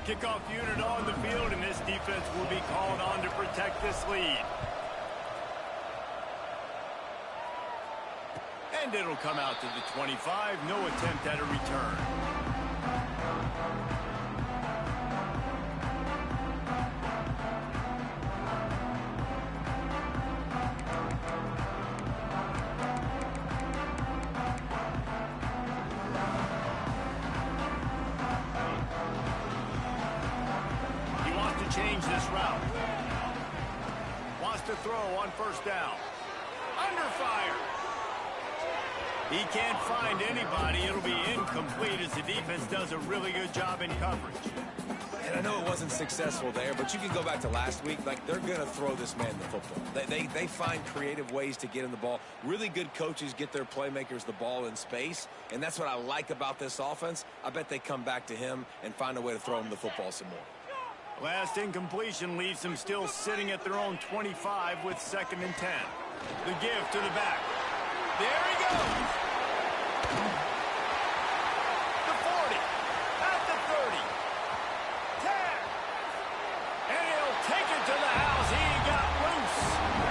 Kickoff unit on the field, and this defense will be called on to protect this lead. And it'll come out to the 25. No attempt at a return. Change this route. Wants to throw on first down. Under fire. He can't find anybody. It'll be incomplete as the defense does a really good job in coverage. And I know it wasn't successful there, but you can go back to last week. Like, they're going to throw this man the football. They find creative ways to get him the ball. Really good coaches get their playmakers the ball in space, and that's what I like about this offense. I bet they come back to him and find a way to throw him the football some more. Last incompletion leaves them still sitting at their own 25 with 2nd and 10. The give to the back. There he goes. The 40. At the 30. 10. And he'll take it to the house. He got loose.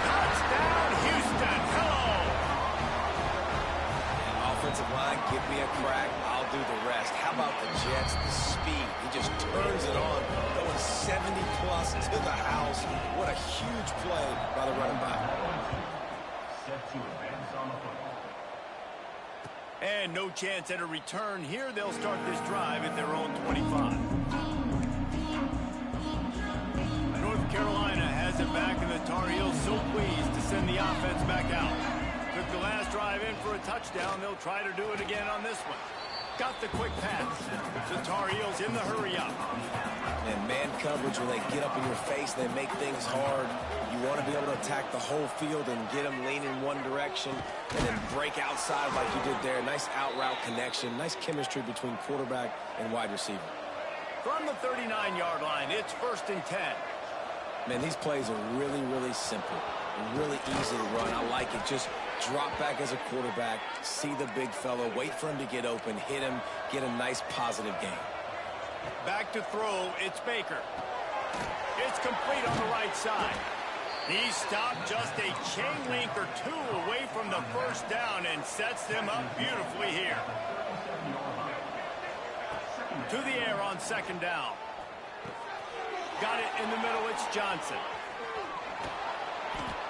Touchdown, Houston. Hello. Offensive line, give me a crack. I'll do the rest. How about the Jets? The speed. He just turns it on. 70-plus to the house. What a huge play by the running back. And no chance at a return here. They'll start this drive at their own 25. North Carolina has it back, and the Tar Heels so pleased to send the offense back out. Took the last drive in for a touchdown. They'll try to do it again on this one. Got the quick pass. The Tar Heels in the hurry up. And man coverage, when they get up in your face, they make things hard. You want to be able to attack the whole field and get them leaning one direction and then break outside like you did there. Nice out route connection. Nice chemistry between quarterback and wide receiver. From the 39-yard line, it's 1st and 10. Man, these plays are really, really simple and really easy to run. I like it. Just drop back as a quarterback, see the big fella, wait for him to get open, hit him, get a nice positive gain. Back to throw, it's Baker. It's complete on the right side. He stopped just a chain link or two away from the first down and sets them up beautifully here. To the air on 2nd down. Got it in the middle, it's Johnson.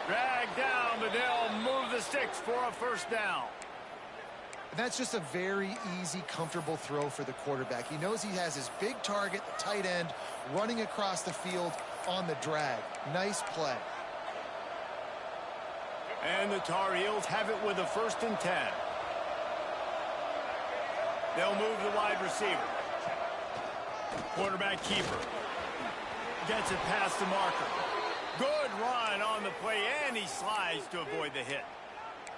Dragged down, but they'll move the sticks for a first down. That's just a very easy, comfortable throw for the quarterback. He knows he has his big target, the tight end, running across the field on the drag. Nice play. And the Tar Heels have it with a 1st and 10. They'll move the wide receiver. Quarterback keeper. Gets it past the marker. Good run on the play, and he slides to avoid the hit.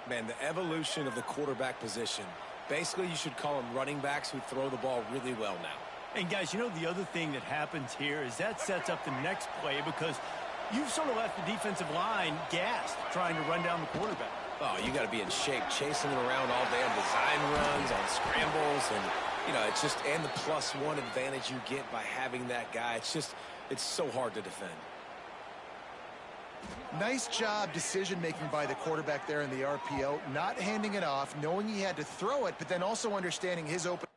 Man, the evolution of the quarterback position. Basically, you should call them running backs who throw the ball really well now. And, guys, you know the other thing that happens here is that sets up the next play because you've sort of left the defensive line gassed trying to run down the quarterback. Oh, you got to be in shape, chasing him around all day on design runs, on scrambles, and, you know, it's just, and the +1 advantage you get by having that guy. It's just, it's so hard to defend. Nice job decision-making by the quarterback there in the RPO, not handing it off, knowing he had to throw it, but then also understanding his open.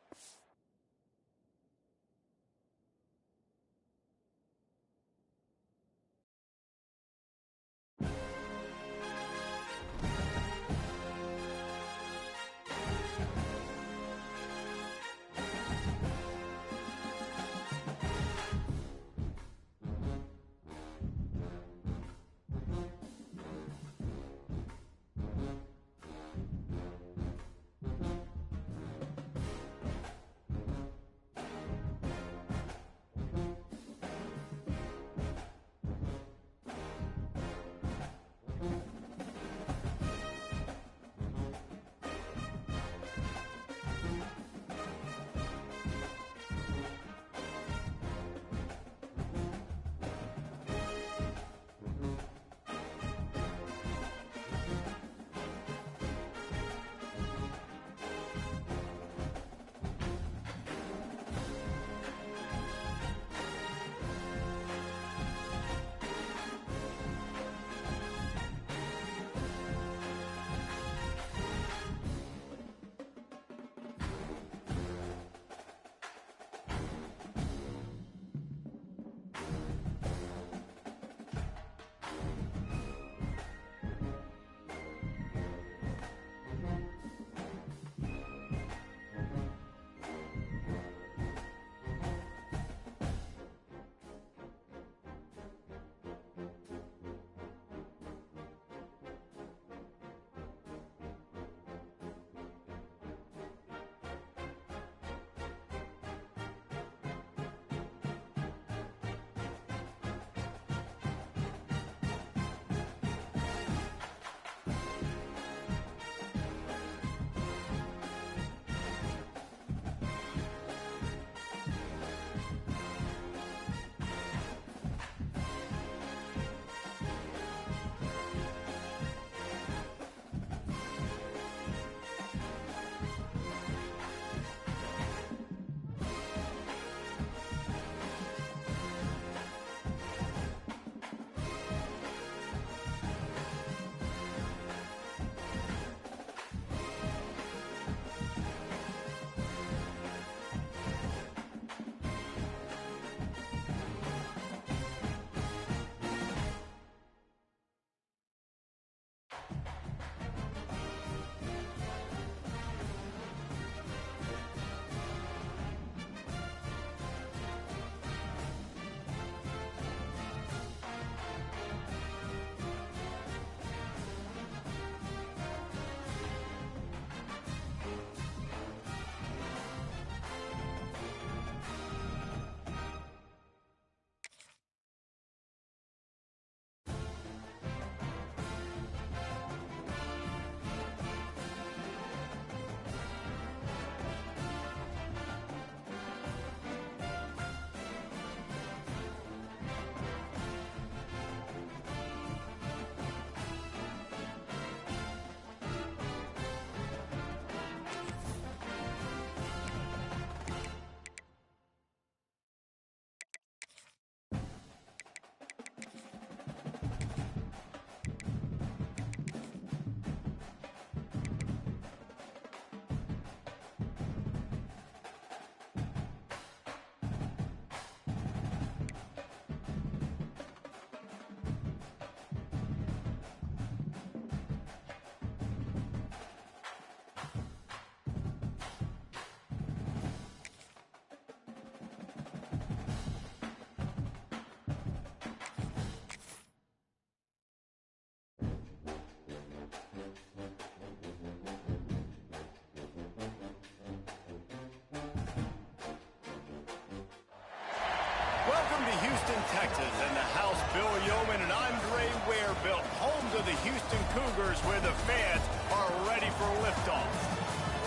Welcome to Houston, Texas, and the house Bill Yeoman and Andre Ware built, home to the Houston Cougars, where the fans are ready for liftoff.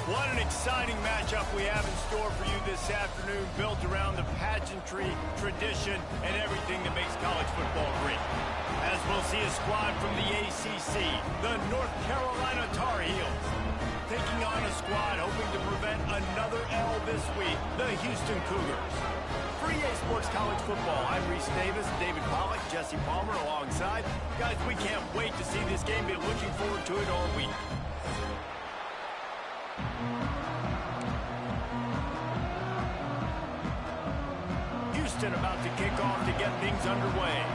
What an exciting matchup we have in store for you this afternoon, built around the pageantry, tradition, and everything that makes college football great. As we'll see a squad from the ACC, the North Carolina Tar Heels, taking on a squad hoping to prevent another L this week, the Houston Cougars. For EA Sports College Football, I'm Reese Davis, David Pollack, Jesse Palmer alongside. Guys, we can't wait to see this game. Be looking forward to it all week. Houston about to kick off to get things underway.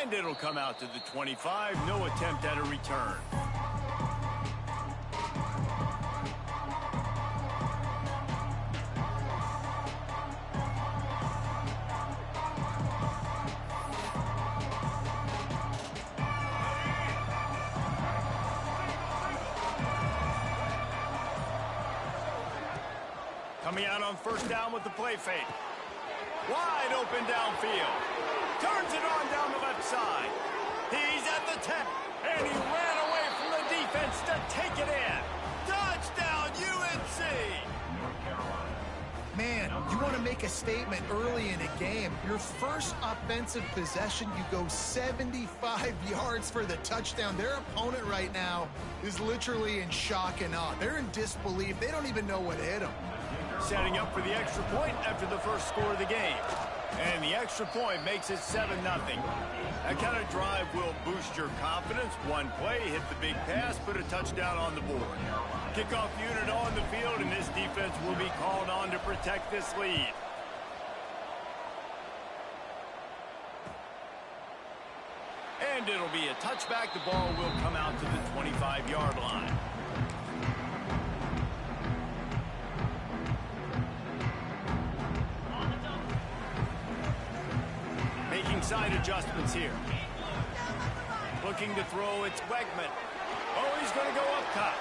And it'll come out to the 25. No attempt at a return. Coming out on first down with the play fake. Wide open downfield. Turns it on down the left side. He's at the 10. And he ran away from the defense to take it in. Touchdown, UNC! Man, you want to make a statement early in a game. Your first offensive possession, you go 75 yards for the touchdown. Their opponent right now is literally in shock and awe. They're in disbelief. They don't even know what hit them. Setting up for the extra point after the first score of the game. And the extra point makes it 7-0. That kind of drive will boost your confidence. One play, hit the big pass, put a touchdown on the board. Kickoff unit on the field, and this defense will be called on to protect this lead. And it'll be a touchback. The ball will come out to the 25-yard line. Side adjustments here. Looking to throw, it's Wegman. Oh, he's going to go up top.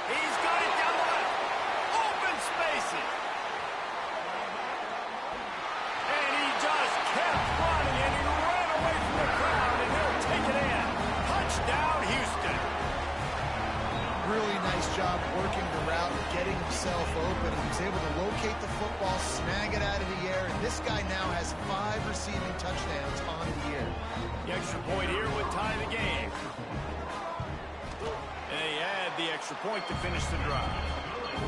He's got it down the left. Open spaces. And he just kept running, and he ran away from the crowd, and he'll take it in. Touchdown, Houston. Really nice job working the route, getting himself open. He was able to locate the football, snag it out of the air, and this guy now has 5 receiving touchdowns on the year. The extra point here would tie the game. And they add the extra point to finish the drive.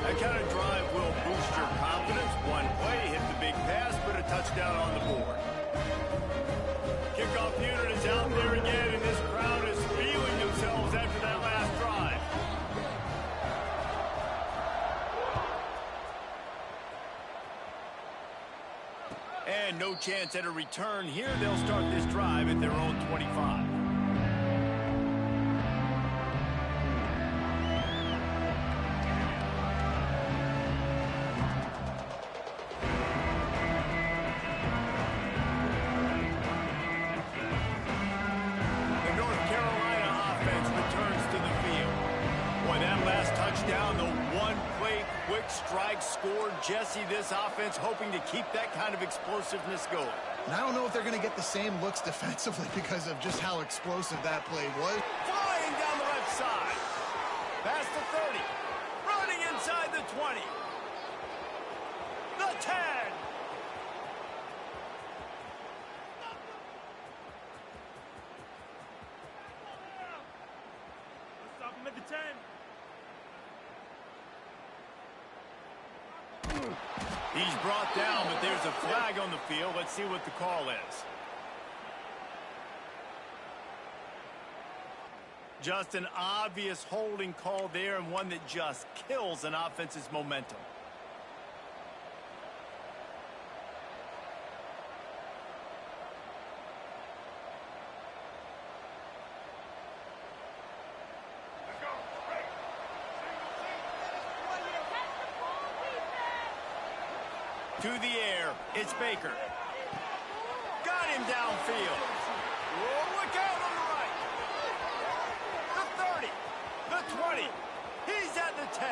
That kind of drive will boost your confidence. One play, hit the big pass, put a touchdown on the board. Kickoff unit is out there again, and this crowd is feeling themselves after that last drive. And no chance at a return here. They'll start this drive at their own 25. The North Carolina offense returns to the field. Boy, that last touchdown, the one-play quick strike scored. Jesse, this offense hoping to keep that kind of explosiveness going. And I don't know if they're going to get the same looks defensively because of just how explosive that play was. Flying down the left side. Past the 30. Running inside the 20. The 10. Let's stop him at the 10. He's brought down, but there's a flag on the field. Let's see what the call is. Just an obvious holding call there, and one that just kills an offense's momentum. To the air, it's Baker. Got him downfield. Oh, look out on the right. The 30, the 20. He's at the 10.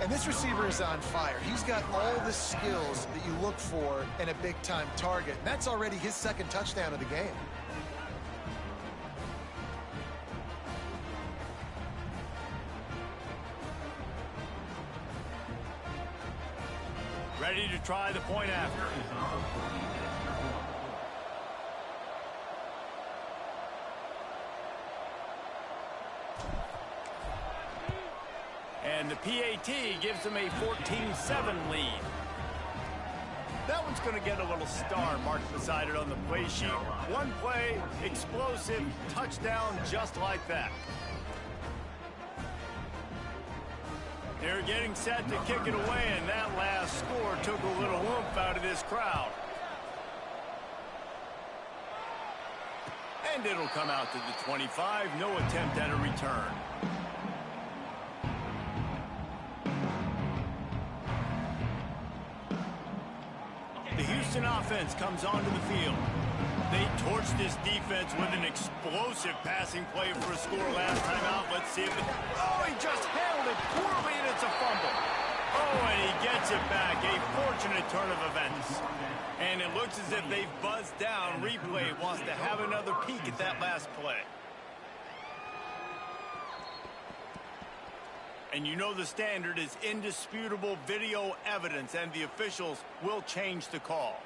And this receiver is on fire. He's got all the skills that you look for in a big-time target. And that's already his second touchdown of the game. Ready to try the point after. And the PAT gives them a 14-7 lead. That one's going to get a little star marked beside it on the play sheet. One play, explosive, touchdown just like that. They're getting set to kick it away, and that last score took a little oomph out of this crowd. And it'll come out to the 25. No attempt at a return. The Houston offense comes onto the field. They torched this defense with an explosive passing play for a score last time out. Let's see if it... Oh, he just handled it poorly, and it's a fumble. Oh, and he gets it back. A fortunate turn of events. And it looks as if they've buzzed down. Replay wants to have another peek at that last play. And you know the standard is indisputable video evidence, and the officials will change the call.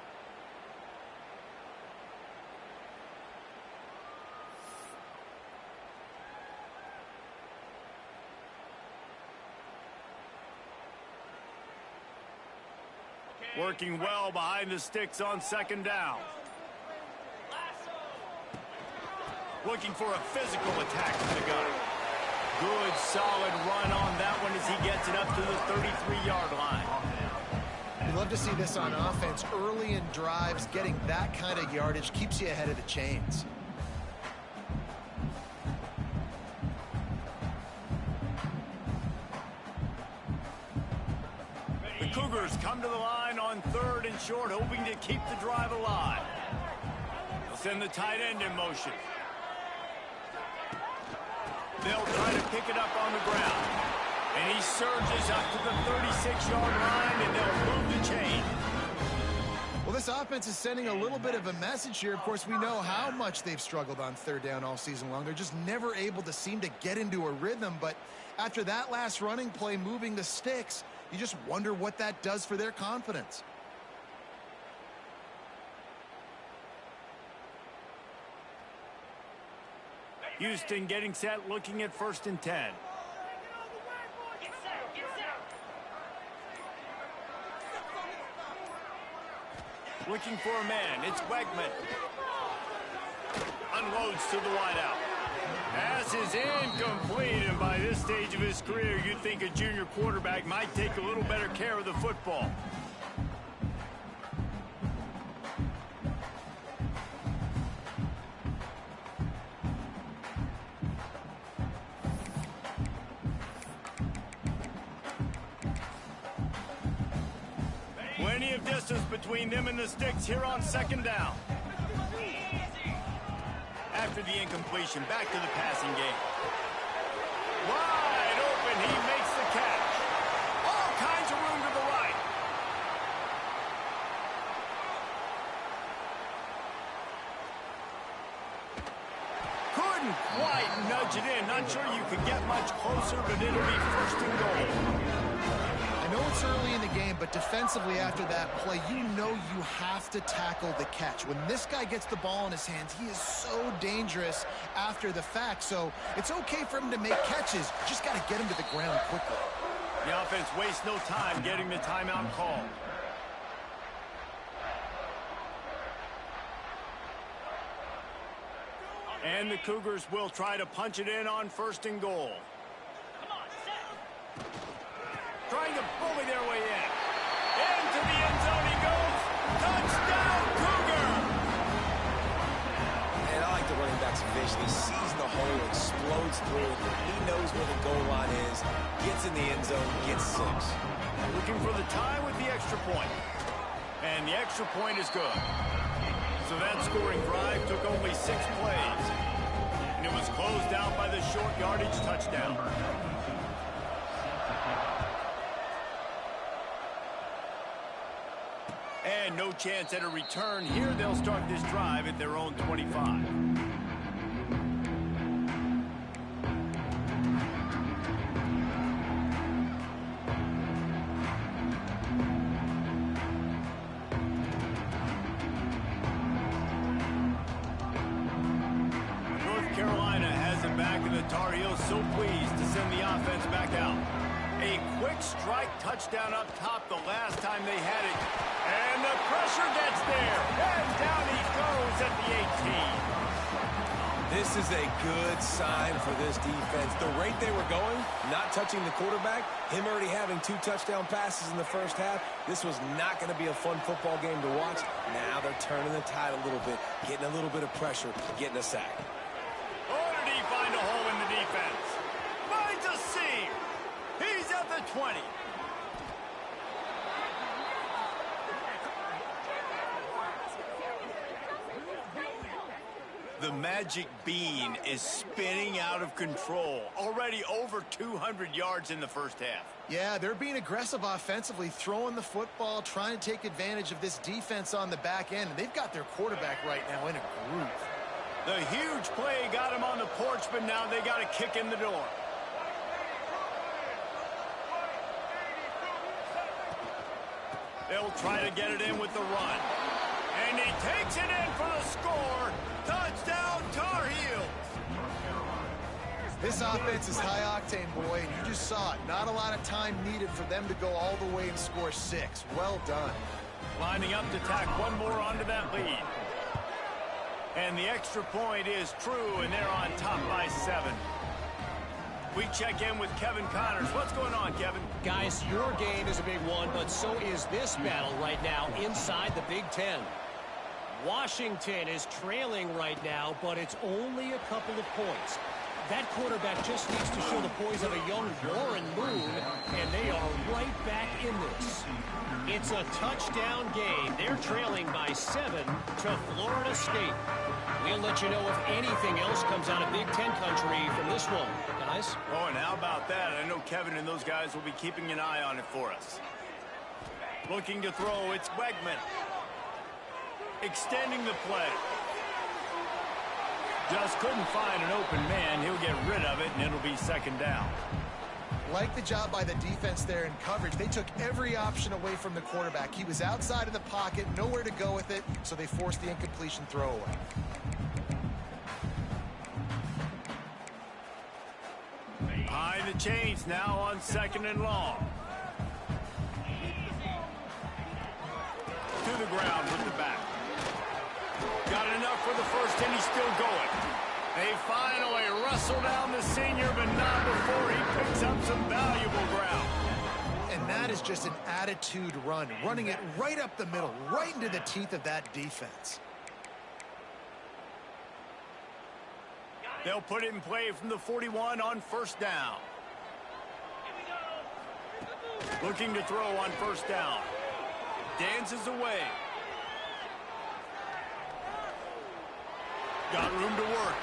Working well behind the sticks on second down. Looking for a physical attack from the gun. Good, solid run on that one as he gets it up to the 33-yard line. You love to see this on offense. Early in drives, getting that kind of yardage keeps you ahead of the chains. The Cougars come to the line on third and short, hoping to keep the drive alive. They'll send the tight end in motion. They'll try to pick it up on the ground. And he surges up to the 36-yard line, and they'll move the chain. Well, this offense is sending a little bit of a message here. Of course, we know how much they've struggled on third down all season long. They're just never able to seem to get into a rhythm. But after that last running play, moving the sticks, you just wonder what that does for their confidence. Houston getting set, looking at 1st and 10. Looking for a man. It's Wegman. Unloads to the wideout. Pass is incomplete, and by this stage of his career, you'd think a junior quarterback might take a little better care of the football. Plenty of distance between them and the sticks here on second down. After the incompletion, back to the passing game. Wide open, he makes the catch. All kinds of room to the right. Couldn't quite nudge it in. Not sure you could get much closer, but it'll be 1st and goal. I know it's early in the game, but defensively after that play, you know you have to tackle the catch. When this guy gets the ball in his hands, he is so dangerous after the fact. So it's okay for him to make catches. You just got to get him to the ground quickly. The offense wastes no time getting the timeout call. And the Cougars will try to punch it in on 1st and goal. Trying to bully their way in. Into the end zone he goes. Touchdown, Cougar! And I like the running back's vision. He sees the hole, explodes through it. He knows where the goal line is, gets in the end zone, gets 6. Looking for the tie with the extra point. And the extra point is good. So that scoring drive took only 6 plays. And it was closed out by the short yardage touchdown. And no chance at a return here. They'll start this drive at their own 25. Tar Heels so pleased to send the offense back out. A quick strike touchdown up top the last time they had it. And the pressure gets there. And down he goes at the 18. This is a good sign for this defense. The rate they were going, not touching the quarterback, him already having 2 touchdown passes in the first half, this was not going to be a fun football game to watch. Now they're turning the tide a little bit, getting a little bit of pressure, getting a sack. Find a hole in the defense. Finds a seam. He's at the 20. The magic bean is spinning out of control. Already over 200 yards in the first half. Yeah, they're being aggressive offensively, throwing the football, trying to take advantage of this defense on the back end. And they've got their quarterback right now in a groove. The huge play got him on the porch, but now they got a kick in the door. They'll try to get it in with the run. And he takes it in for the score. Touchdown, Tar Heels. This offense is high-octane, boy, and you just saw it. Not a lot of time needed for them to go all the way and score 6. Well done. Lining up to tack one more onto that lead. And the extra point is true, and they're on top by 7. We check in with Kevin Connors. What's going on, Kevin? Guys, your game is a big one, but so is this battle right now inside the Big Ten. Washington is trailing right now, but it's only a couple of points. That quarterback just needs to show the poise of a young Warren Moon, and they are right back in this. It's a touchdown game. They're trailing by 7 to Florida State. We'll let you know if anything else comes out of Big Ten country from this one, guys. Oh, and how about that? I know Kevin and those guys will be keeping an eye on it for us. Looking to throw, it's Wegman. Extending the play. Just couldn't find an open man. He'll get rid of it, and it'll be 2nd down. Like the job by the defense there in coverage. They took every option away from the quarterback. He was outside of the pocket, nowhere to go with it, so they forced the incompletion throwaway. Behind the chains now on 2nd and long. To the ground with the back. Got enough for the first, and he's still going. They finally wrestle down the senior, but not before he picks up some valuable ground. And that is just an attitude run, running it right up the middle, right into the teeth of that defense. They'll put it in play from the 41 on 1st down. Looking to throw on 1st down. Dances away. Got room to work.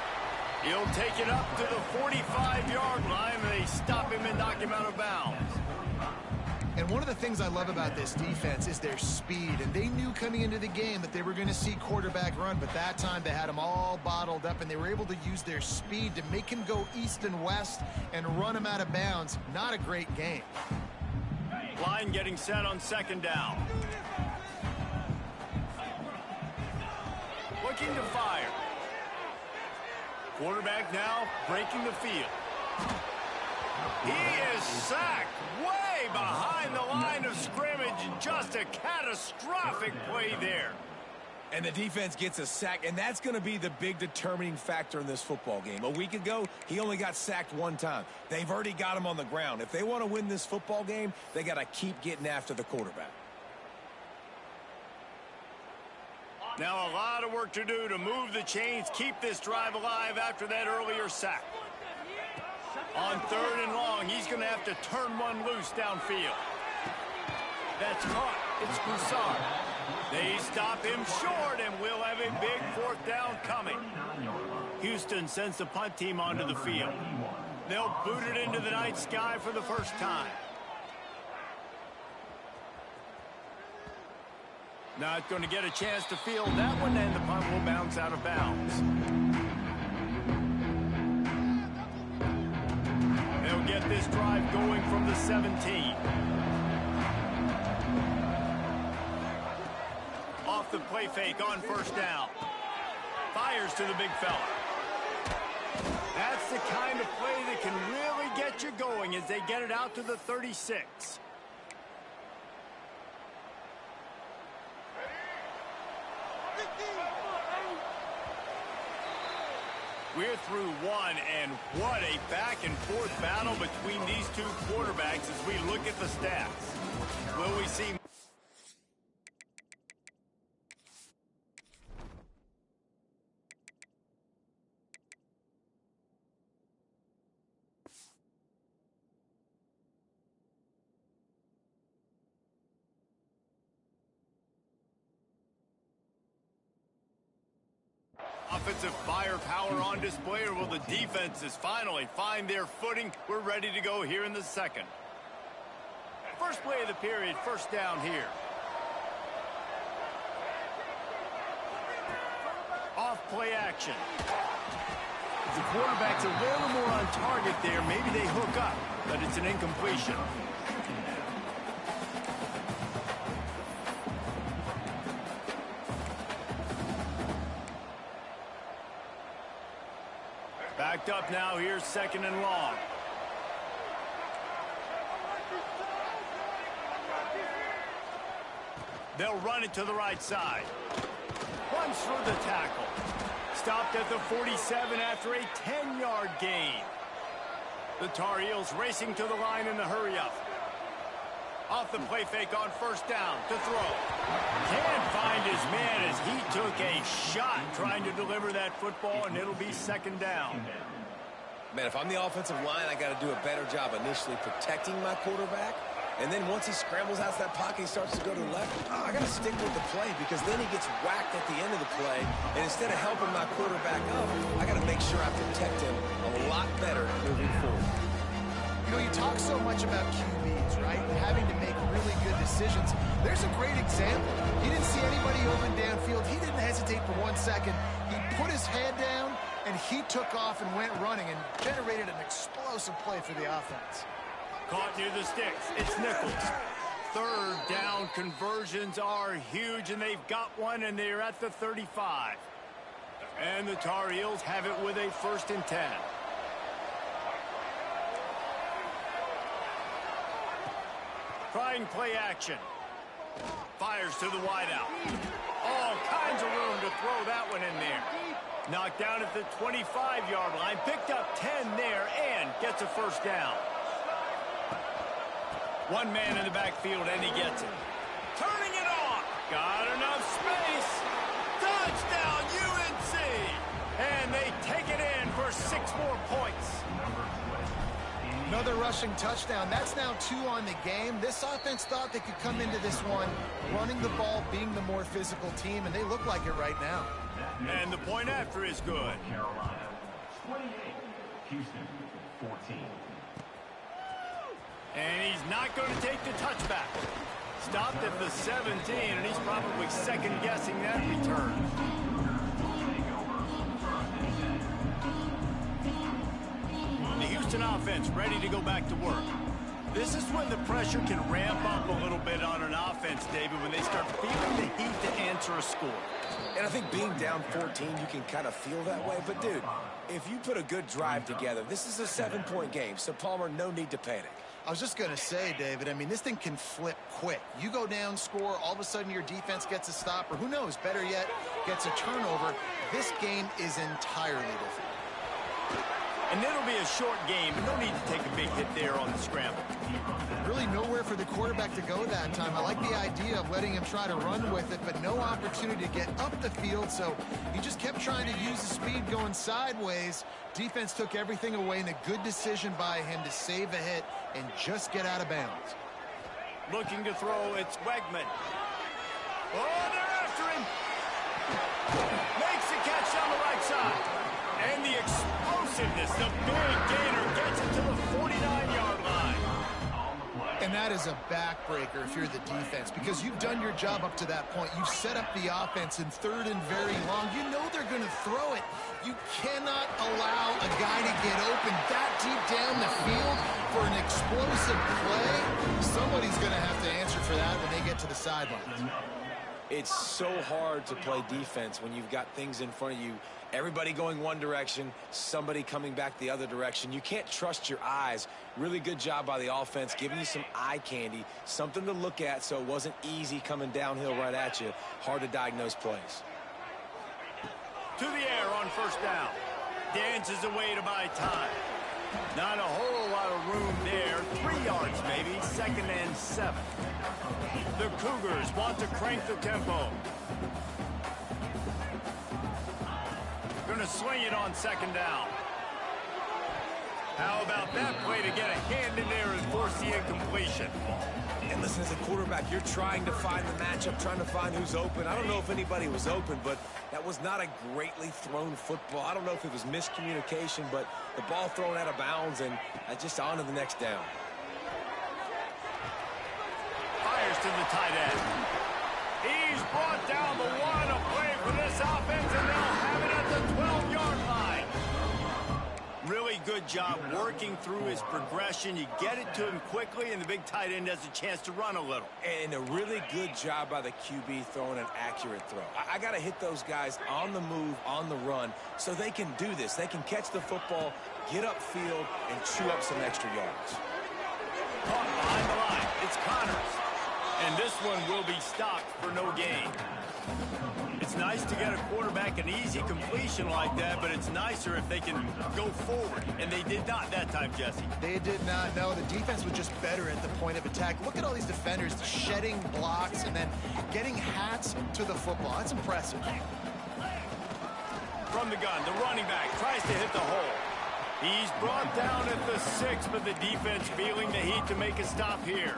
He'll take it up to the 45-yard line. They stop him and knock him out of bounds. And one of the things I love about this defense is their speed. And they knew coming into the game that they were going to see quarterback run, but that time they had him all bottled up, and they were able to use their speed to make him go east and west and run him out of bounds. Not a great game. Line getting set on 2nd down. Looking to fire. Quarterback now breaking the field. He is sacked way behind the line of scrimmage. Just a catastrophic play there. And the defense gets a sack, and that's going to be the big determining factor in this football game. A week ago, he only got sacked one time. They've already got him on the ground. If they want to win this football game, they got to keep getting after the quarterback. Now a lot of work to do to move the chains, keep this drive alive after that earlier sack. On 3rd and long, he's going to have to turn one loose downfield. That's caught. It's Broussard. They stop him short, and we'll have a big 4th down coming. Houston sends the punt team onto the field. They'll boot it into the night sky for the first time. Not going to get a chance to field that one, and the punt will bounce out of bounds. They'll get this drive going from the 17. Off the play fake on 1st down. Fires to the big fella. That's the kind of play that can really get you going as they get it out to the 36. We're through one, and what a back-and-forth battle between these two quarterbacks as we look at the stats. Will we see... offensive firepower on display, or will the defenses finally find their footing? We're ready to go here in the second. First play of the period, 1st down here. Off play action. If the quarterback's a little more on target there, maybe they hook up, but it's an incompletion. Backed up now, here's 2nd and long. They'll run it to the right side. Runs for the tackle. Stopped at the 47 after a 10-yard gain. The Tar Heels racing to the line in the hurry-up. Off the play fake on 1st down to throw. Can't find his man as he took a shot trying to deliver that football, and it'll be 2nd down. Man, if I'm the offensive line, I got to do a better job initially protecting my quarterback. And then once he scrambles out of that pocket, he starts to go to the left. I got to stick with the play because then he gets whacked at the end of the play. And instead of helping my quarterback up, I got to make sure I protect him a lot better moving forward. You know, you talk so much about QBs, right? And having to make really good decisions. There's a great example. He didn't see anybody open downfield. He didn't hesitate for 1 second. He put his head down, and he took off and went running and generated an explosive play for the offense. Caught near the sticks. It's Nichols. 3rd down conversions are huge, and they've got one, and they're at the 35. And the Tar Heels have it with a 1st and 10. Trying play action. Fires to the wideout. All kinds of room to throw that one in there. Knocked down at the 25-yard line. Picked up 10 there and gets a 1st down. One man in the backfield, and he gets it. Turning it on. Got enough space. Touchdown, UNC. And they take it in for 6 more points. Another rushing touchdown. That's now 2 on the game. This offense thought they could come into this one running the ball, being the more physical team, and they look like it right now. And the point after is good. Carolina 28, Houston 14. And he's not going to take the touchback. Stopped at the 17, and he's probably second-guessing that return. The Houston offense ready to go back to work. This is when the pressure can ramp up a little bit on an offense, David, when they start feeling the heat to answer a score. And I think being down 14, you can kind of feel that way. But, dude, if you put a good drive together, this is a 7-point game. So, Palmer, no need to panic. I was just going to say, David, I mean, this thing can flip quick. You go down, score, all of a sudden your defense gets a stop, or who knows, better yet, gets a turnover. This game is entirely different. And it'll be a short game, but no need to take a big hit there on the scramble. Really nowhere for the quarterback to go that time. I like the idea of letting him try to run with it, but no opportunity to get up the field, so he just kept trying to use the speed going sideways. Defense took everything away, and a good decision by him to save a hit and just get out of bounds. Looking to throw, it's Wegman. Oh, they're after him. Makes the catch down the right side. And the explosiveness, the big gainer gets it to the 49-yard line. And that is a backbreaker if you're the defense, because you've done your job up to that point. You've set up the offense in third and very long. You know they're going to throw it. You cannot allow a guy to get open that deep down the field for an explosive play. Somebody's going to have to answer for that when they get to the sidelines. It's so hard to play defense when you've got things in front of you. Everybody going one direction, somebody coming back the other direction. You can't trust your eyes. Really good job by the offense, giving you some eye candy, something to look at so it wasn't easy coming downhill right at you. Hard to diagnose plays. To the air on first down. Dances away to buy time. Not a whole lot of room there. 3 yards maybe, 2nd and 7. The Cougars want to crank the tempo. Going to swing it on 2nd down. How about that play to get a hand in there and force the incompletion? And listen, as a quarterback, you're trying to find the matchup, trying to find who's open. I don't know if anybody was open, but that was not a greatly thrown football. I don't know if it was miscommunication, but the ball thrown out of bounds and just on to the next down. Fires to the tight end. He's brought down the one, a play for this offense, and they'll have it at the 12-yard line. Really good job working through his progression. You get it to him quickly, and the big tight end has a chance to run a little. And a really good job by the QB throwing an accurate throw. I got to hit those guys on the move, on the run, so they can do this. They can catch the football, get upfield, and chew up some extra yards. Caught behind the line. It's Connors. And this one will be stopped for no gain. It's nice to get a quarterback an easy completion like that, but it's nicer if they can go forward. And they did not that time, Jesse. They did not. No, the defense was just better at the point of attack. Look at all these defenders shedding blocks and then getting hats to the football. That's impressive. From the gun, the running back tries to hit the hole. He's brought down at the 6, but the defense feeling the heat to make a stop here.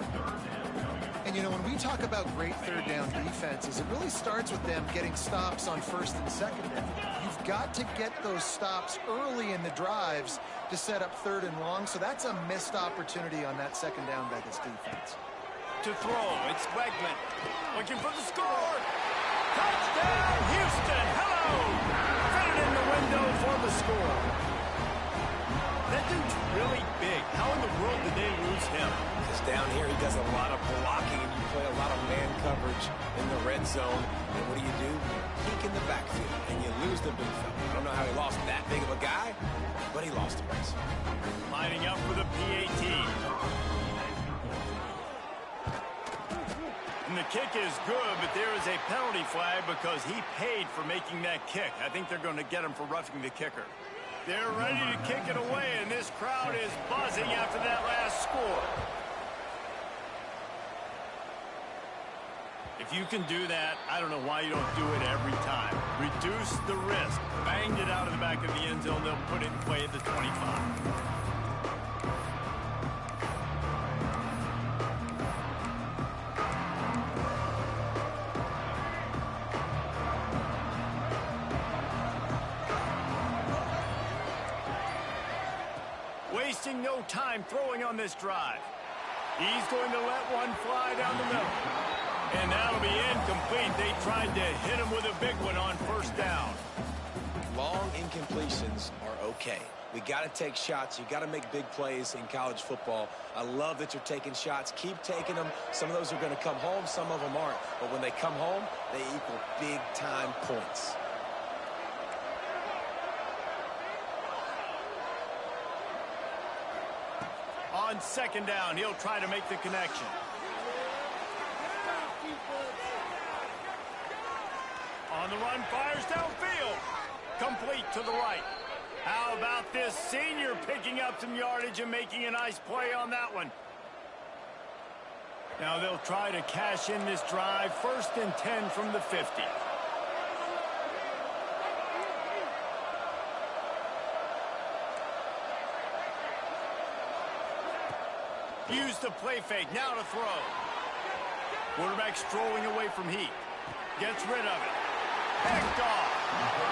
And, you know, when we talk about great third down defenses, it really starts with them getting stops on 1st and 2nd down. You've got to get those stops early in the drives to set up 3rd and long, so that's a missed opportunity on that 2nd down by this defense. To throw, it's Wegman. Looking for the score. Touchdown, Houston. Hello. Fit it in the window for the score. That dude's really big. How in the world did they lose him? Because down here he does a lot of blocking and you play a lot of man coverage in the red zone. And what do? Peek in the backfield and you lose the big fella. I don't know how he lost that big of a guy, but he lost a race. Lining up for the PAT. And the kick is good, but there is a penalty flag because he paid for making that kick. I think they're going to get him for roughing the kicker. They're ready to kick it away, and this crowd is buzzing after that last score. If you can do that, I don't know why you don't do it every time. Reduce the risk. Banged it out of the back of the end zone. They'll put it in play at the 25. Wasting no time throwing on this drive. He's going to let one fly down the middle. And that'll be incomplete. They tried to hit him with a big one on 1st down. Long incompletions are okay. We got to take shots. You got to make big plays in college football. I love that you're taking shots. Keep taking them. Some of those are going to come home. Some of them aren't. But when they come home, they equal big-time points. On second down, he'll try to make the connection. On the run, fires downfield. Complete to the right. How about this senior picking up some yardage and making a nice play on that one? Now they'll try to cash in this drive. 1st and 10 from the 50. Use the play fake. Now to throw. Quarterback strolling away from heat. Gets rid of it. Picked off.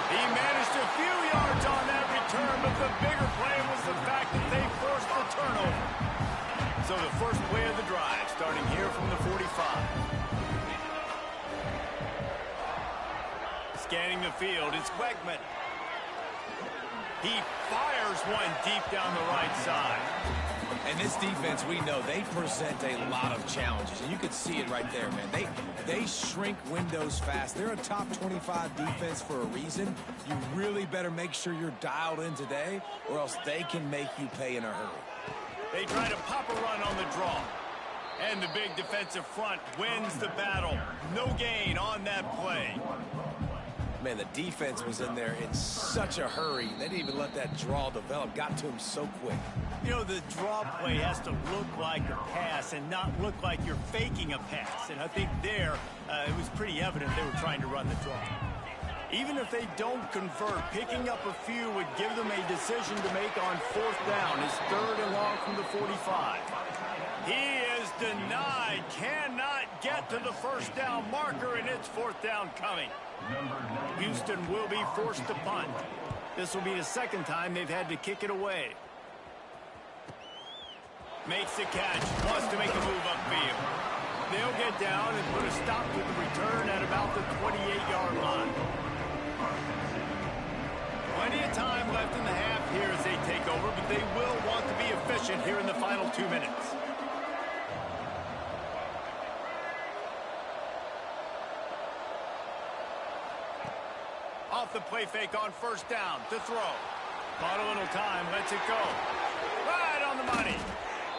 He managed a few yards on that return, but the bigger play was the fact that they forced the turnover. So the first play of the drive, starting here from the 45. Scanning the field, it's Wegman. He fires one deep down the right side. And this defense, we know, they present a lot of challenges. And you can see it right there, man. They shrink windows fast. They're a top 25 defense for a reason. You really better make sure you're dialed in today, or else they can make you pay in a hurry. They try to pop a run on the draw. And the big defensive front wins the battle. No gain on that play. Man, the defense was in there in such a hurry. They didn't even let that draw develop. Got to him so quick. You know, the draw play has to look like a pass and not look like you're faking a pass. And I think there, it was pretty evident they were trying to run the draw. Even if they don't convert, picking up a few would give them a decision to make on 4th down. It's 3rd and long from the 45. He is denied. Cannot get to the 1st down marker, and it's 4th down coming. Houston will be forced to punt. This will be the 2nd time they've had to kick it away. Makes the catch. Wants to make a move upfield. They'll get down and put a stop to the return at about the 28-yard line. Plenty of time left in the half here as they take over, but they will want to be efficient here in the final 2 minutes. Off the play fake on 1st down to throw. Bought a little time, lets it go. Right on the money.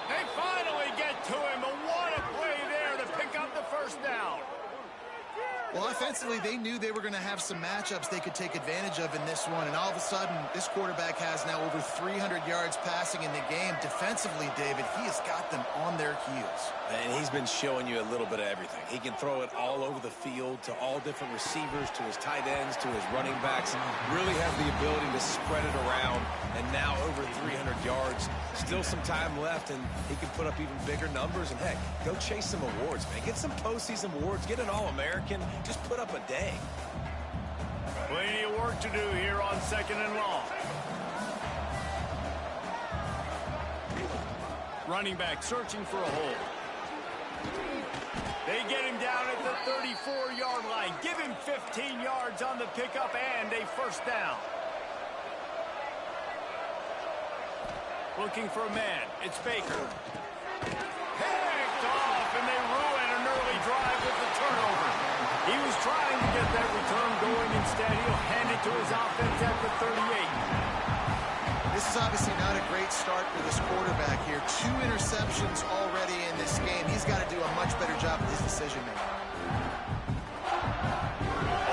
They finally get to him, but what a play there to pick up the 1st down. Well, offensively, they knew they were going to have some matchups they could take advantage of in this one, and all of a sudden, this quarterback has now over 300 yards passing in the game. Defensively, David, he has got them on their heels. And he's been showing you a little bit of everything. He can throw it all over the field to all different receivers, to his tight ends, to his running backs. Really has the ability to spread it around, and now over 300 yards. Still some time left, and he can put up even bigger numbers. And, heck, go chase some awards, man. Get some postseason awards. Get an All-American. Just put up a day. Plenty of work to do here on 2nd and long. Running back searching for a hole. They get him down at the 34-yard line. Give him 15 yards on the pickup and a 1st down. Looking for a man. It's Baker. Picked off, and they ruin an early drive with the turnover. He was trying to get that return going. Instead, he'll hand it to his offense at the 38. This is obviously not a great start for this quarterback here. 2 interceptions already in this game. He's got to do a much better job with his decision-making.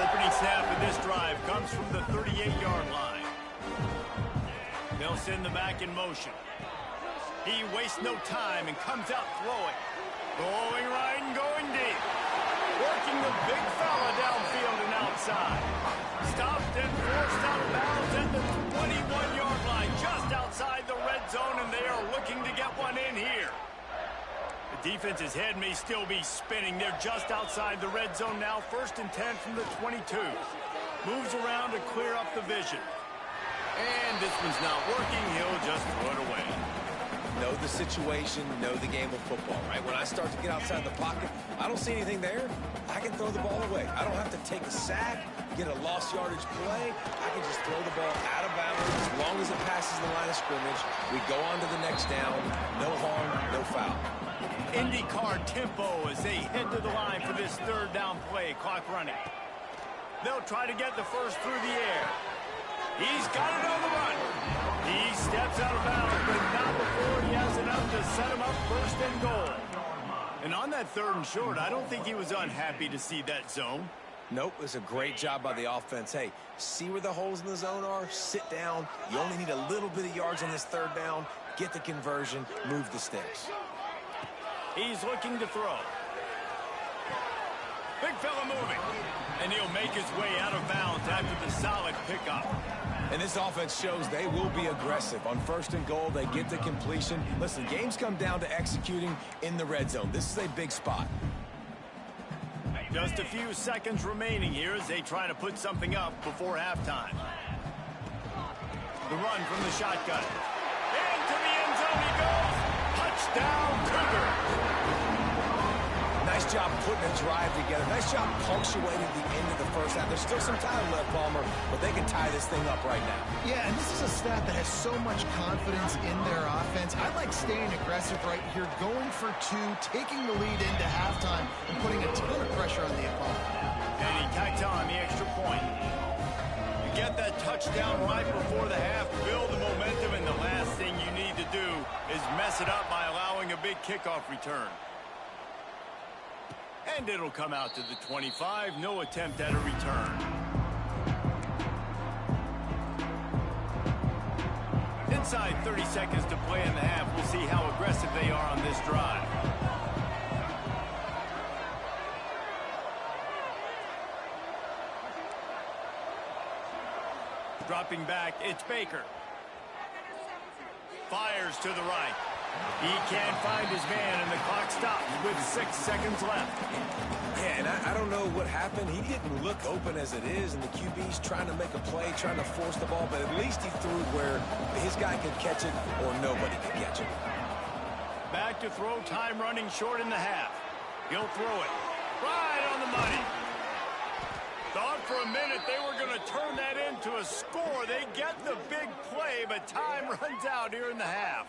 Opening snap of this drive comes from the 38-yard line. They'll send the back in motion. He wastes no time and comes out throwing. Going right and going deep. Working the big fella downfield and outside. Stopped and forced out of bounds at the 21-yard line, just outside the red zone, and they are looking to get one in here. The defense's head may still be spinning. They're just outside the red zone now, 1st and 10 from the 22. Moves around to clear up the vision. And this one's not working. He'll just throw it away. Know the situation, know the game of football, right? When I start to get outside the pocket, I don't see anything there. I can throw the ball away. I don't have to take a sack, get a lost yardage play. I can just throw the ball out of bounds as long as it passes the line of scrimmage. We go on to the next down. No harm, no foul. IndyCar tempo as they head to the line for this 3rd down play. Clock running. They'll try to get the 1st through the air. He's got it on the run. He steps out of bounds, but not before he has enough to set him up first and goal. And on that 3rd and short, I don't think he was unhappy to see that zone. Nope, it's a great job by the offense. Hey, see where the holes in the zone are? Sit down. You only need a little bit of yards on this 3rd down. Get the conversion. Move the sticks. He's looking to throw. Big fella moving. And he'll make his way out of bounds after the solid pickup. And this offense shows they will be aggressive. On 1st and goal, they get the completion. Listen, games come down to executing in the red zone. This is a big spot. Just a few seconds remaining here as they try to put something up before halftime. The run from the shotgun. Into the end zone he goes. Touchdown, Cougars. Nice job putting a drive together. Nice job punctuating the end of the first half. There's still some time left, Palmer, but they can tie this thing up right now. Yeah, and this is a staff that has so much confidence in their offense. I like staying aggressive right here, going for 2, taking the lead into halftime, and putting a ton of pressure on the opponent. And he tacked on the extra point. You get that touchdown right before the half, build the momentum, and the last thing you need to do is mess it up by allowing a big kickoff return. And it'll come out to the 25. No attempt at a return. Inside 30 seconds to play in the half. We'll see how aggressive they are on this drive. Dropping back, it's Baker. Fires to the right. He can't find his man, and the clock stops with 6 seconds left. Yeah, and I don't know what happened. He didn't look open as it is, and the QB's trying to make a play, trying to force the ball, but at least he threw where his guy could catch it or nobody could catch it. Back to throw, time running short in the half. He'll throw it. Right on the money. Thought for a minute they were going to turn that into a score. They get the big play, but time runs out here in the half.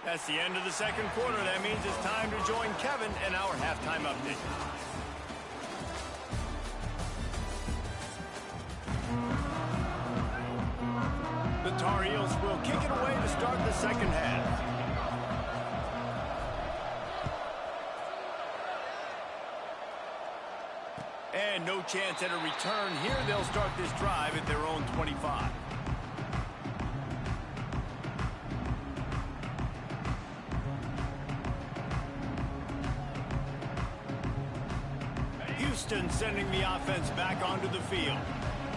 That's the end of the 2nd quarter. That means it's time to join Kevin in our halftime update. The Tar Heels will kick it away to start the 2nd half. And no chance at a return here. They'll start this drive at their own 25. Houston sending the offense back onto the field.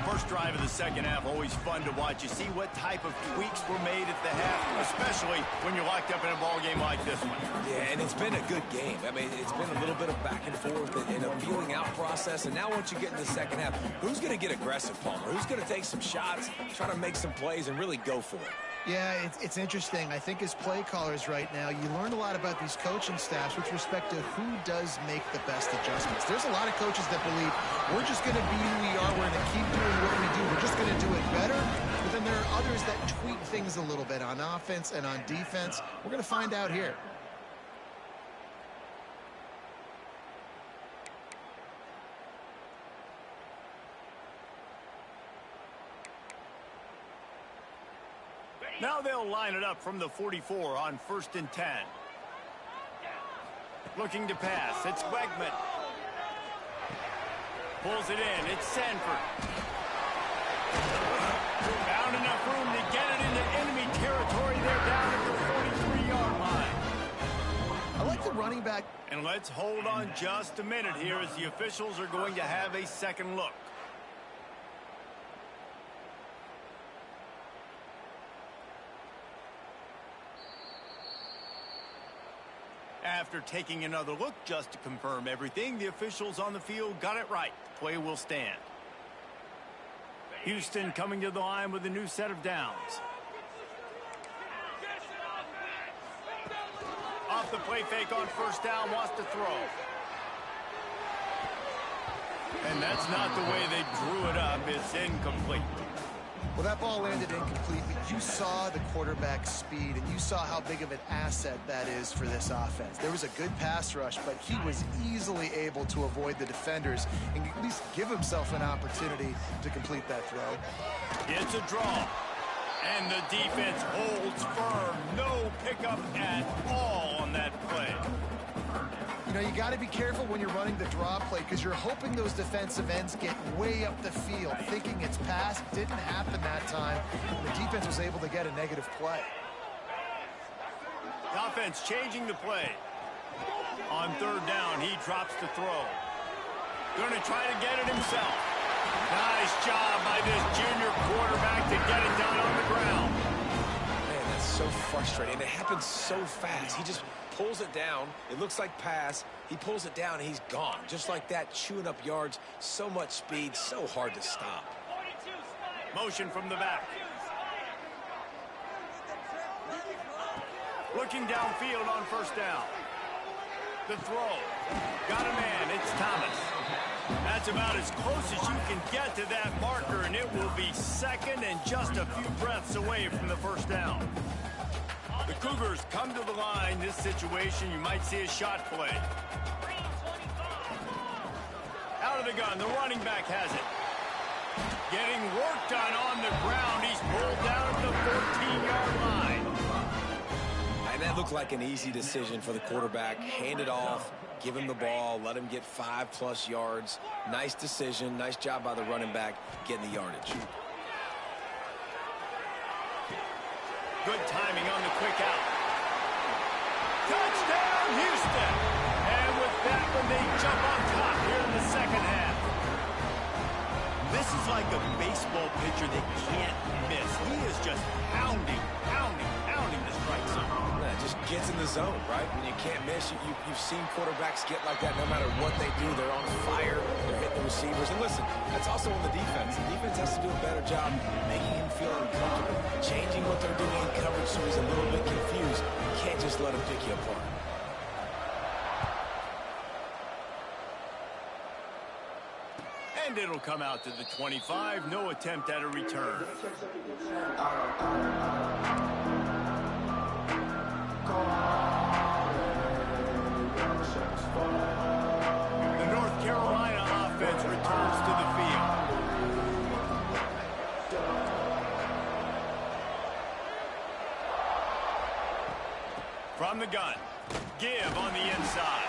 First drive of the 2nd half, always fun to watch. You see what type of tweaks were made at the half, especially when you're locked up in a ball game like this one. Yeah, and it's been a good game. I mean, it's been a little bit of back and forth and a feeling out process. And now once you get in the 2nd half, who's going to get aggressive, Palmer? Who's going to take some shots, try to make some plays, and really go for it? Yeah, it's interesting. I think as play callers right now, you learn a lot about these coaching staffs with respect to who does make the best adjustments. There's a lot of coaches that believe we're just going to be who we are. We're going to keep doing what we do. We're just going to do it better. But then there are others that tweak things a little bit on offense and on defense. We're going to find out here. Now they'll line it up from the 44 on 1st and 10. Looking to pass. It's Wegman. Pulls it in. It's Sanford. Found enough room to get it into enemy territory. They're down at the 43-yard line. I like the running back. And let's hold on just a minute here as the officials are going to have a second look. After taking another look just to confirm everything, the officials on the field got it right. Play will stand. Houston coming to the line with a new set of downs. Off the play fake on 1st down, wants to throw. And that's not the way they drew it up. It's incomplete. Well, that ball landed incomplete, but you saw the quarterback's speed, and you saw how big of an asset that is for this offense. There was a good pass rush, but he was easily able to avoid the defenders and at least give himself an opportunity to complete that throw. It's a draw. And the defense holds firm. No pickup at all on that play. You know, you got to be careful when you're running the draw play because you're hoping those defensive ends get way up the field, thinking it's pass. Didn't happen that time. The defense was able to get a negative play. The offense changing the play. On third down, he drops the throw. Going to try to get it himself. Nice job by this junior quarterback to get it done on the ground. Man, that's so frustrating. It happens so fast. He just pulls it down. It looks like pass. He pulls it down, and he's gone. Just like that, chewing up yards. So much speed, so hard to stop. Motion from the back. Looking downfield on first down. The throw. Got a man. It's Thomas. That's about as close as you can get to that marker, and it will be second and just a few breaths away from the first down. The Cougars come to the line. This situation, you might see a shot play. Out of the gun, the running back has it. Getting work done on the ground. He's pulled down at the 14-yard line. And that looked like an easy decision for the quarterback. Hand it off, give him the ball, let him get 5+ yards. Nice decision. Nice job by the running back getting the yardage. Good timing on the quick out. Touchdown, Houston! And with that one, they jump on top here in the second half. This is like a baseball pitcher that can't miss. He is just pounding the strike zone. Yeah, just gets in the zone, right? When you can't miss, you've seen quarterbacks get like that no matter what they do. They're on fire. They're hitting the receivers. And listen, that's also on the defense. The defense has to do a better job making him feel uncomfortable, changing what they're doing in coverage so he's a little bit confused. You can't just let him pick you apart. And it'll come out to the 25. No attempt at a return. The North Carolina offense returns to the field. From the gun. Give on the inside.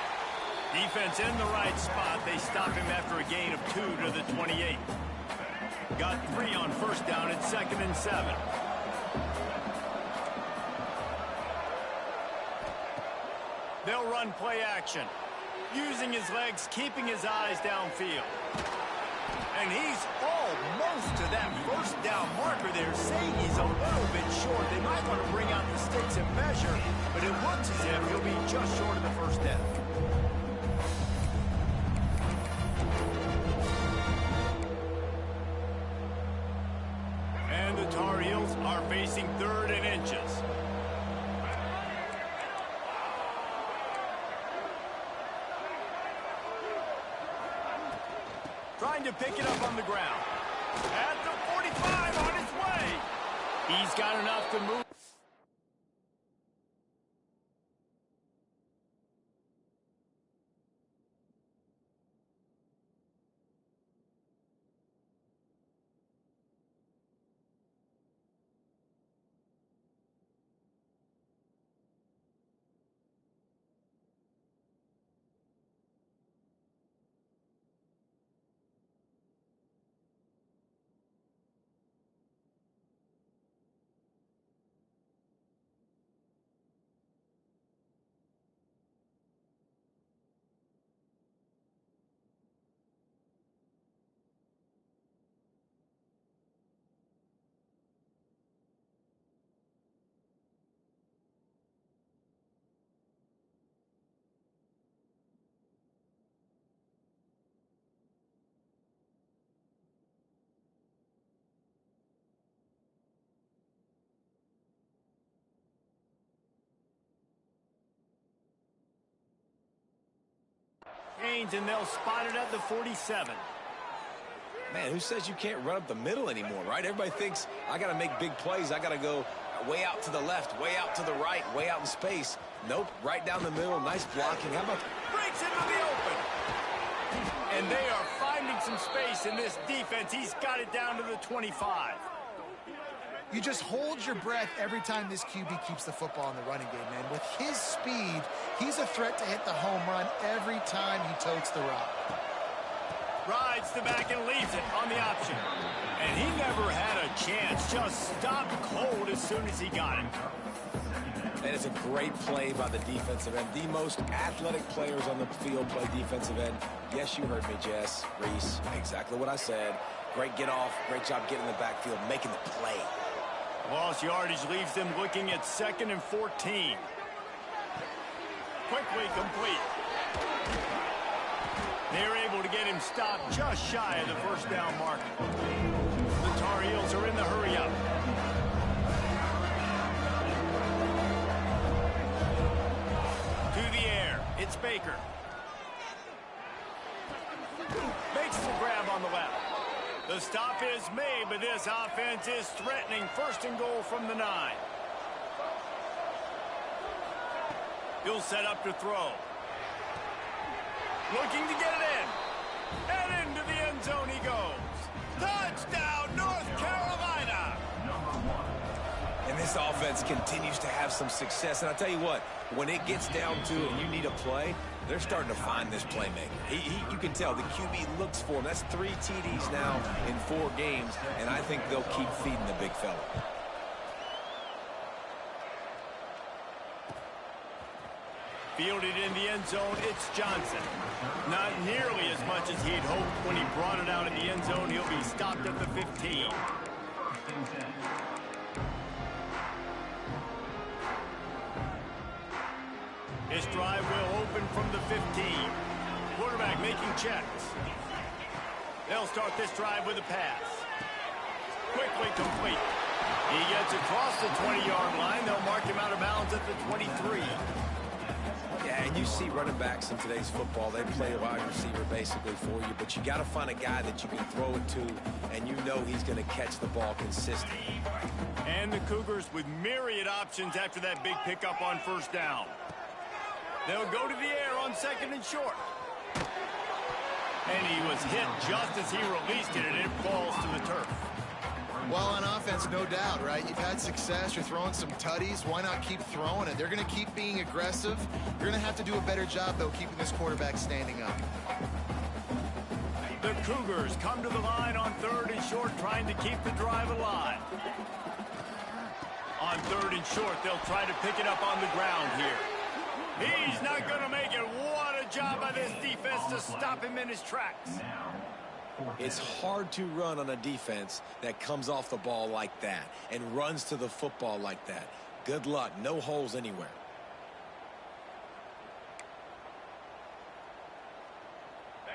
Defense in the right spot. They stop him after a gain of 2 to the 28. Got 3 on first down at 2nd and 7. They'll run play action. Using his legs, keeping his eyes downfield. And he's almost to that first down marker there, saying he's a little bit short. They might want to bring out the sticks and measure, but it looks as if he'll be just short of the first down. And the Tar Heels are facing 3rd and inches. Trying to pick it up on the ground. At the 45 on his way. He's got enough to move. And they'll spot it at the 47. Man, who says you can't run up the middle anymore, right? Everybody thinks I got to make big plays. I got to go way out to the left, way out to the right, way out in space. Nope, right down the middle. Nice blocking. How about Breaks into the open. And they are finding some space in this defense. He's got it down to the 25. You just hold your breath every time this QB keeps the football in the running game, man. With his speed, he's a threat to hit the home run every time he totes the rock. Rides the back and leaves it on the option. And he never had a chance. Just stopped cold as soon as he got it. And it's a great play by the defensive end. The most athletic players on the field play defensive end. Yes, you heard me, Jess, Reese. Exactly what I said. Great get off. Great job getting in the backfield, making the play. Lost yardage leaves them looking at 2nd and 14. Quickly complete. They're able to get him stopped just shy of the first down mark. The Tar Heels are in the hurry up. To the air. It's Baker. Makes the grab on the left. The stop is made, but this offense is threatening 1st and goal from the 9. He'll set up to throw. Looking to get it in. And into the end zone he goes. Touchdown, North Carolina! And this offense continues to have some success. And I'll tell you what, when it gets down to it and you need a play, they're starting to find this playmaker. You can tell the QB looks for him. That's 3 TDs now in 4 games, and I think they'll keep feeding the big fella. Fielded in the end zone, it's Johnson. Not nearly as much as he'd hoped when he brought it out in the end zone. He'll be stopped at the 15. This drive will open from the 15. Quarterback making checks. They'll start this drive with a pass. Quickly complete. He gets across the 20-yard line. They'll mark him out of bounds at the 23. Yeah, and you see running backs in today's football, they play a wide receiver basically for you, but you got to find a guy that you can throw it to, and you know he's going to catch the ball consistently. And the Cougars with myriad options after that big pickup on 1st down. They'll go to the air on 2nd and short. And he was hit just as he released it, and it falls to the turf. Well, on offense, no doubt, right? You've had success. You're throwing some tutties. Why not keep throwing it? They're going to keep being aggressive. You're going to have to do a better job, though, keeping this quarterback standing up. The Cougars come to the line on 3rd and short, trying to keep the drive alive. On 3rd and short, they'll try to pick it up on the ground here. He's not going to make it. What a job by this defense to stop him in his tracks. It's hard to run on a defense that comes off the ball like that and runs to the football like that. Good luck. No holes anywhere.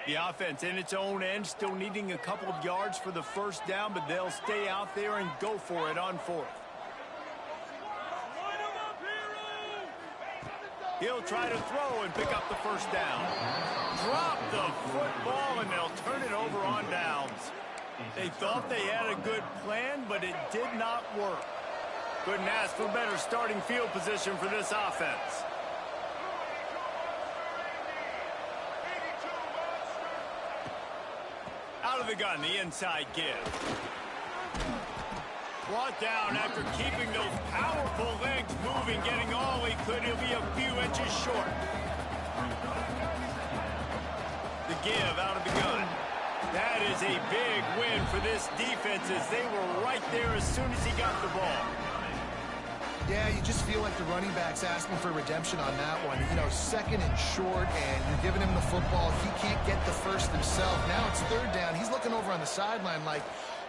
The offense in its own end, still needing a couple of yards for the 1st down, but they'll stay out there and go for it on 4th. He'll try to throw and pick up the 1st down. Drop the football, and they'll turn it over on downs. They thought they had a good plan, but it did not work. Couldn't ask for better starting field position for this offense. Out of the gun, the inside give. Brought down after keeping those powerful legs moving, getting all he could. He'll be a few inches short. The give out of the gun. That is a big win for this defense as they were right there as soon as he got the ball. Yeah, you just feel like the running back's asking for redemption on that one. You know, 2nd and short, and you're giving him the football. He can't get the 1st himself. Now it's 3rd down. He's looking over on the sideline like,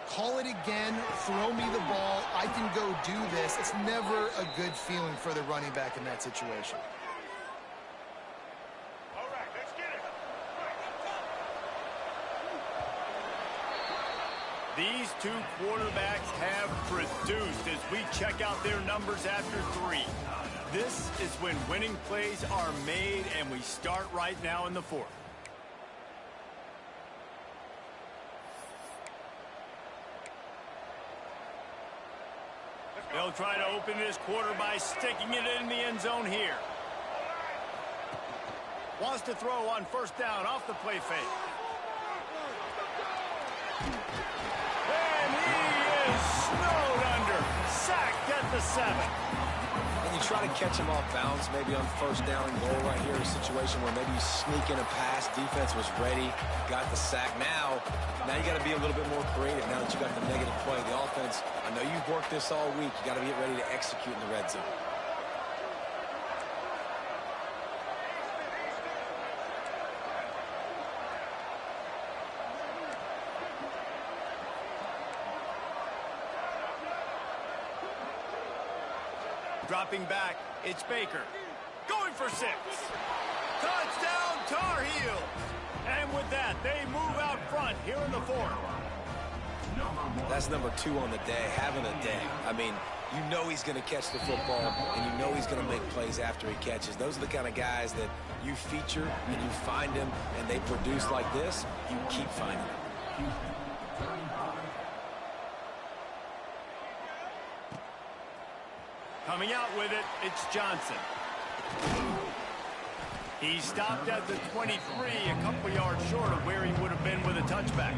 call it again, throw me the ball, I can go do this. It's never a good feeling for the running back in that situation. All right, let's get it. These 2 quarterbacks have produced as we check out their numbers after 3. This is when winning plays are made, and we start right now in the 4th. They'll try to open this quarter by sticking it in the end zone here. Wants to throw on first down off the play fake. And he is snowed under. Sacked at the 7. And you try to catch him off balance, maybe on first down and goal right here, a situation where maybe you sneak in a pass. Defense was ready, got the sack. Now you got to be a little bit more creative now that you got the negative play. The offense, I know you've worked this all week. You got to get ready to execute in the red zone. Dropping back, it's Baker. Going for 6. Touchdown, Tar Heels. And with that, they move out front here in the 4th. That's number 2 on the day, having a day. I mean, you know he's going to catch the football, and you know he's going to make plays after he catches. Those are the kind of guys that you feature, and you find them, and they produce like this. You keep finding them. Coming out with it, it's Johnson. He stopped at the 23, a couple yards short of where he would have been with a touchback.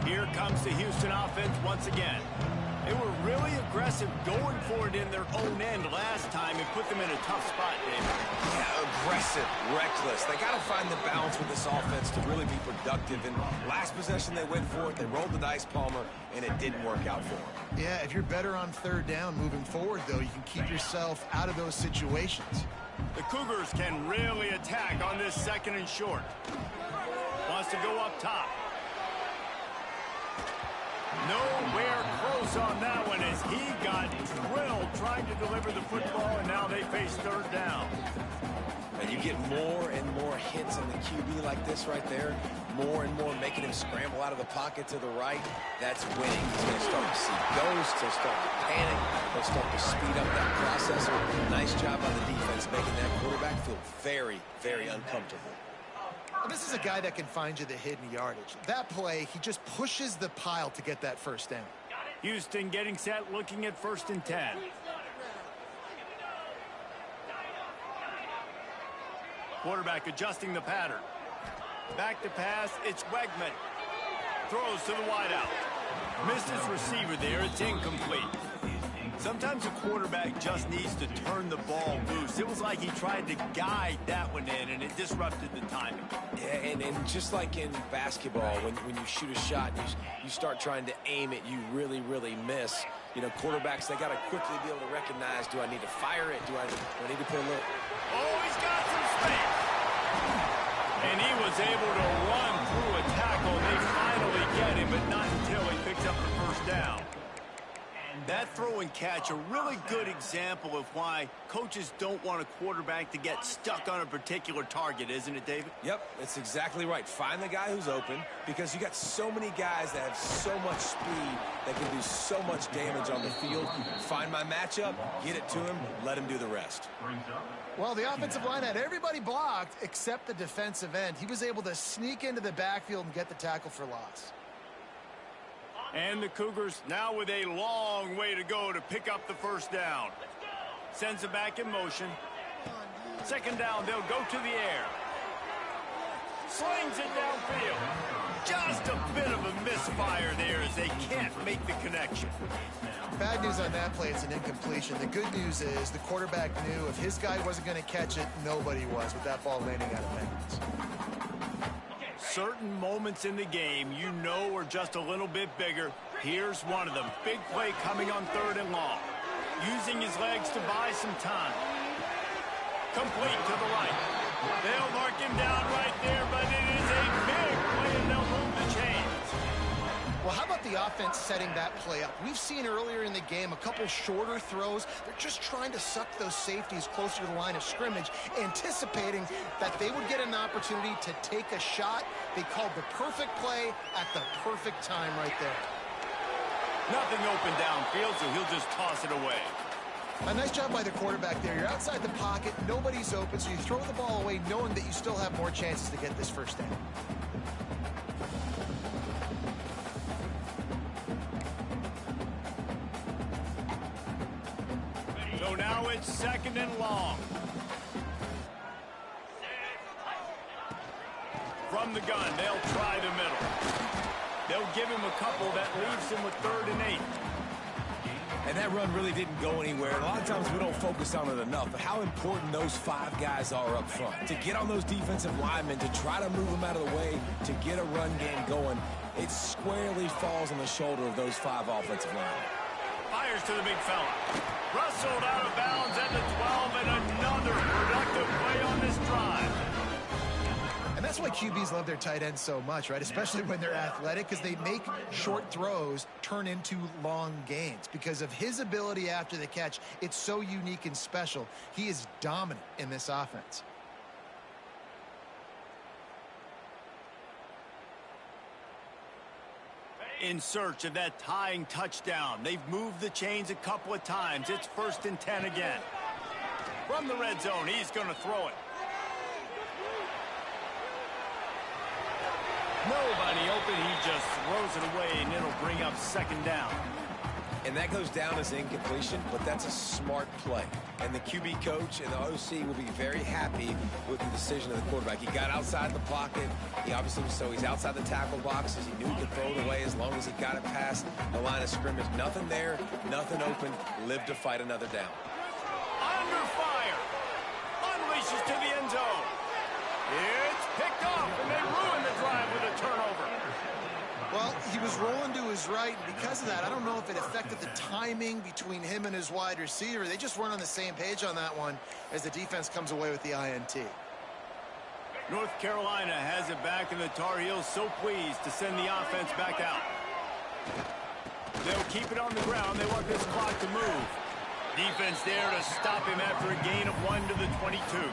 Here comes the Houston offense once again. They were really aggressive going for it in their own end last time and put them in a tough spot, David. Yeah, aggressive, reckless. They got to find the balance with this offense to really be productive. And last possession they went for it, they rolled the dice, Palmer, and it didn't work out for them. Yeah, if you're better on third down moving forward, though, you can keep yourself out of those situations. The Cougars can really attack on this 2nd and short. Wants to go up top. Nowhere close on that one as he got drilled trying to deliver the football, and now they face third down. And you get more and more hits on the QB like this right there, more and more making him scramble out of the pocket to the right. That's winning. He's going to start to see ghosts. He'll start to panic. He'll start to speed up that processor. Nice job by the defense making that quarterback feel very, very uncomfortable. This is a guy that can find you the hidden yardage. That play, he just pushes the pile to get that first down. Houston getting set, looking at 1st and 10. Quarterback adjusting the pattern. Back to pass, it's Wegman. Throws to the wideout. Missed his receiver there, it's incomplete. Sometimes a quarterback just needs to turn the ball loose. It was like he tried to guide that one in, and it disrupted the timing. Yeah, and just like in basketball, when you shoot a shot, you start trying to aim it, you really, really miss. You know, quarterbacks, they got to quickly be able to recognize, do I need to fire it? Do I need to put a little... Oh, he's got some space. And he was able to run through a tackle. They finally get him, but not until he picks up the first down. That throw and catch, a really good example of why coaches don't want a quarterback to get stuck on a particular target, isn't it, David? Yep, that's exactly right. Find the guy who's open, because you got so many guys that have so much speed that can do so much damage on the field. Find my matchup, get it to him, let him do the rest. Well, the offensive line had everybody blocked except the defensive end. He was able to sneak into the backfield and get the tackle for loss. And the Cougars now with a long way to go to pick up the first down. Sends it back in motion. 2nd down, they'll go to the air. Slings it downfield. Just a bit of a misfire there as they can't make the connection. Bad news on that play, it's an incompletion. The good news is the quarterback knew if his guy wasn't going to catch it, nobody was with that ball landing out of bounds. Certain moments in the game you know are just a little bit bigger. Here's one of them. Big play coming on 3rd and long. Using his legs to buy some time. Complete to the right. They'll mark him down right there, but it is a big play and they'll move the chains. Well, how about the offense setting that play up? We've seen earlier in the game a couple shorter throws. They're just trying to suck those safeties closer to the line of scrimmage, anticipating that they would get an opportunity to take a shot. They called the perfect play at the perfect time right there. Nothing open downfield, so he'll just toss it away. A nice job by the quarterback there. You're outside the pocket, nobody's open, so you throw the ball away knowing that you still have more chances to get this first down. So now it's 2nd and long. From the gun, they'll try the middle. They'll give him a couple that leaves him with 3rd and 8. And that run really didn't go anywhere. A lot of times we don't focus on it enough, but how important those 5 guys are up front. To get on those defensive linemen, to try to move them out of the way, to get a run game going, it squarely falls on the shoulder of those 5 offensive linemen. Fires to the big fella. Rustled out of bounds at the 12, and another productive play on this drive. And that's why QBs love their tight ends so much, right? Especially when they're athletic, because they make short throws turn into long gains. Because of his ability after the catch, it's so unique and special. He is dominant in this offense. In search of that tying touchdown. They've moved the chains a couple of times. It's 1st and 10 again. From the red zone, he's going to throw it. Nobody open. He just throws it away, and it'll bring up 2nd down. And that goes down as incompletion, but that's a smart play. And the QB coach and the OC will be very happy with the decision of the quarterback. He got outside the pocket. He obviously he's outside the tackle boxes. He knew he could throw it away as long as he got it past the line of scrimmage. Nothing there, nothing open. Live to fight another down. Under fire. Unleashes to the end zone. It's picked off, and they ruin the drive with a turnover. Well, he was rolling to his right, and because of that, I don't know if it affected the timing between him and his wide receiver. They just weren't on the same page on that one as the defense comes away with the INT. North Carolina has it back, and the Tar Heels so pleased to send the offense back out. They'll keep it on the ground. They want this clock to move. Defense there to stop him after a gain of 1 to the 22.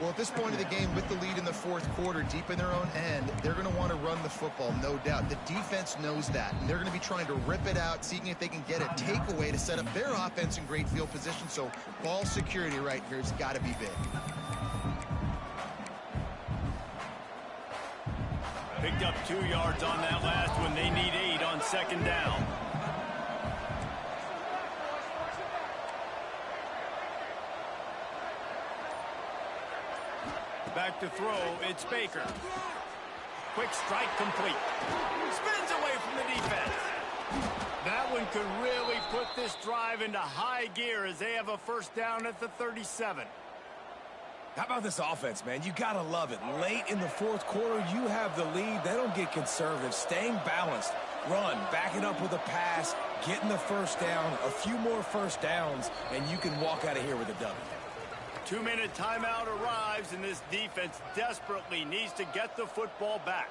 Well, at this point of the game, with the lead in the 4th quarter, deep in their own end, they're going to want to run the football, no doubt. The defense knows that, and they're going to be trying to rip it out, seeing if they can get a takeaway to set up their offense in great field position. So ball security right here has got to be big. Picked up 2 yards on that last one. They need 8 on 2nd down. Back to throw, it's Baker. Quick strike complete. Spins away from the defense. That one could really put this drive into high gear as they have a 1st down at the 37. How about this offense, man? You got to love it. Late in the 4th quarter, you have the lead. They don't get conservative. Staying balanced. Run, back it up with a pass, getting the 1st down, a few more 1st downs, and you can walk out of here with a W. 2-minute timeout arrives, and this defense desperately needs to get the football back.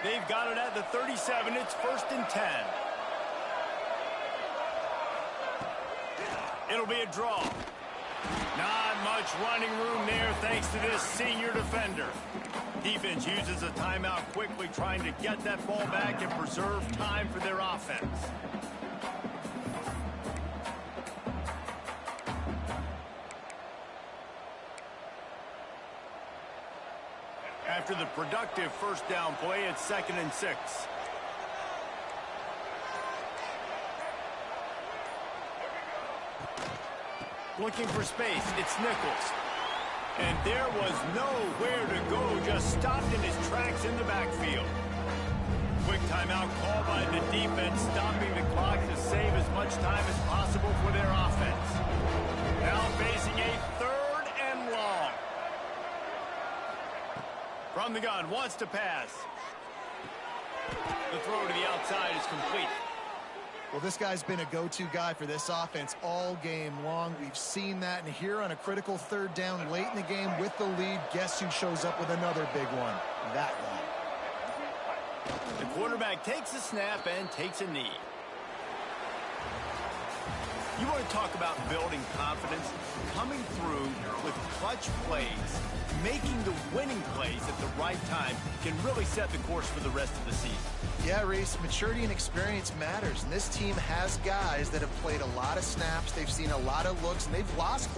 They've got it at the 37. It's 1st and 10. It'll be a draw. Not much running room there thanks to this senior defender. Defense uses a timeout quickly, trying to get that ball back and preserve time for their offense. After the productive 1st down play, it's 2nd and 6. Looking for space, it's Nichols. And there was nowhere to go, just stopped in his tracks in the backfield. Quick timeout call by the defense, stopping the clock to save as much time as possible for their offense. Now facing a 3rd and long. From the gun, wants to pass. The throw to the outside is complete. Well, this guy's been a go-to guy for this offense all game long. We've seen that, and here on a critical 3rd down late in the game with the lead, guess who shows up with another big one? That guy. The quarterback takes a snap and takes a knee. You want to talk about building confidence? Coming through with clutch plays, making the winning plays at the right time can really set the course for the rest of the season. Yeah, Reese, maturity and experience matters, and this team has guys that have played a lot of snaps. They've seen a lot of looks, and they've lost close